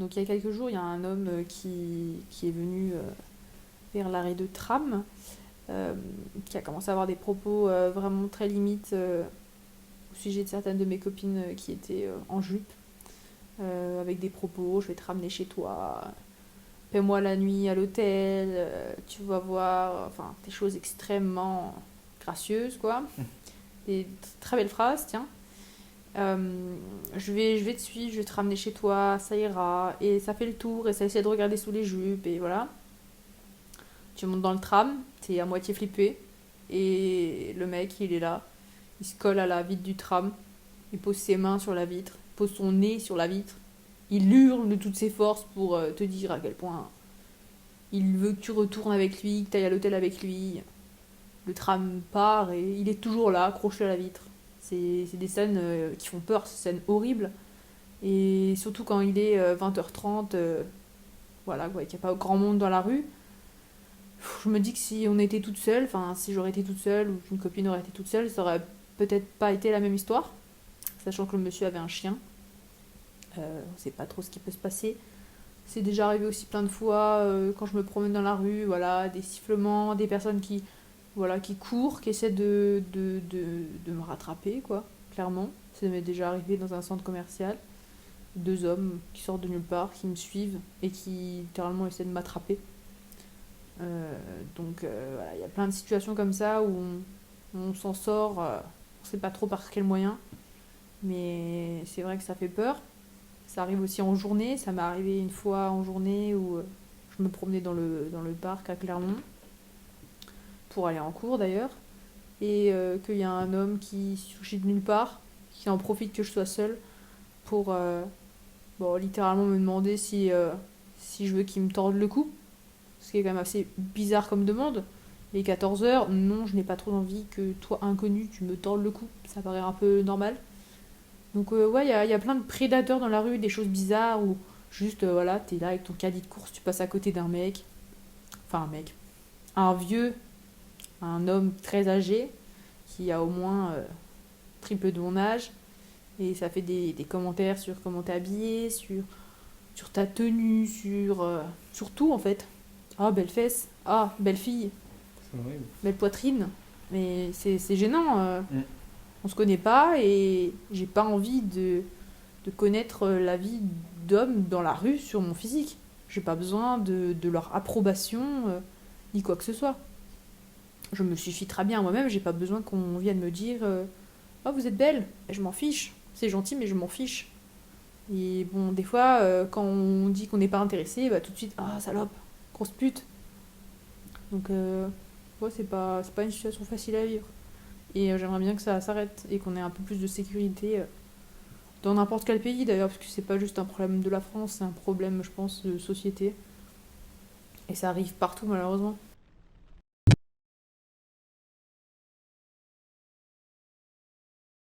Donc il y a quelques jours, il y a un homme qui est venu vers l'arrêt de tram, euh, qui a commencé à avoir des propos vraiment très limites au sujet de certaines de mes copines qui étaient en jupe, avec des propos, je vais te ramener chez toi, paie-moi la nuit à l'hôtel, tu vas voir, enfin des choses extrêmement gracieuses quoi, des très belles phrases, tiens. Je vais te suivre, je vais te ramener chez toi, ça ira, et ça fait le tour, et ça essaie de regarder sous les jupes, et voilà. Tu montes dans le tram, t'es à moitié flippé, et le mec, il est là, il se colle à la vitre du tram, il pose ses mains sur la vitre, il pose son nez sur la vitre, il hurle de toutes ses forces pour te dire à quel point il veut que tu retournes avec lui, que tu ailles à l'hôtel avec lui. Le tram part et il est toujours là, accroché à la vitre. C'est des scènes qui font peur, ces scènes horribles. Et surtout quand il est 20h30, voilà, quoi, qu'il n'y a pas grand monde dans la rue. Je me dis que si on était toute seule, enfin si j'aurais été toute seule ou qu'une copine aurait été toute seule, ça aurait peut-être pas été la même histoire. Sachant que le monsieur avait un chien. On sait pas trop ce qui peut se passer. C'est déjà arrivé aussi plein de fois quand je me promène dans la rue, voilà, des sifflements, des personnes qui courent, qui essaient de me rattraper, quoi, clairement. Ça m'est déjà arrivé dans un centre commercial. Deux hommes qui sortent de nulle part, qui me suivent et qui littéralement essaient de m'attraper. Voilà, il y a plein de situations comme ça où on s'en sort, on sait pas trop par quels moyens, mais c'est vrai que ça fait peur. Ça arrive aussi en journée. Ça m'est arrivé une fois en journée où je me promenais dans le parc à Clermont, pour aller en cours d'ailleurs, et qu'il y a un homme qui surgit de nulle part, qui en profite que je sois seule pour bon, littéralement me demander si je veux qu'il me torde le cou. Ce qui est quand même assez bizarre comme demande. Les 14h, non, je n'ai pas trop envie que toi, inconnu, tu me tordes le cou. Ça paraît un peu normal. Donc ouais, il y a plein de prédateurs dans la rue, des choses bizarres où juste voilà, t'es là avec ton caddie de course, tu passes à côté d'un mec, enfin un mec, un vieux, un homme très âgé qui a au moins triple de mon âge, et ça fait des commentaires sur comment t'es habillé, sur ta tenue, sur tout en fait. Ah, belle fesse, ah, belle fille, C'est horrible. belle poitrine, mais c'est gênant. Mm. On se connaît pas et j'ai pas envie de connaître la vie d'hommes dans la rue sur mon physique. J'ai pas besoin de leur approbation ni quoi que ce soit. Je me suffis très bien à moi-même, j'ai pas besoin qu'on vienne me dire oh, vous êtes belle. Et je m'en fiche. C'est gentil, mais je m'en fiche. Et bon, des fois, quand on dit qu'on n'est pas intéressé, bah tout de suite, ah, salope, grosse pute. Donc, ouais, c'est pas une situation facile à vivre. Et j'aimerais bien que ça s'arrête et qu'on ait un peu plus de sécurité dans n'importe quel pays d'ailleurs, parce que c'est pas juste un problème de la France, c'est un problème, je pense, de société. Et ça arrive partout malheureusement.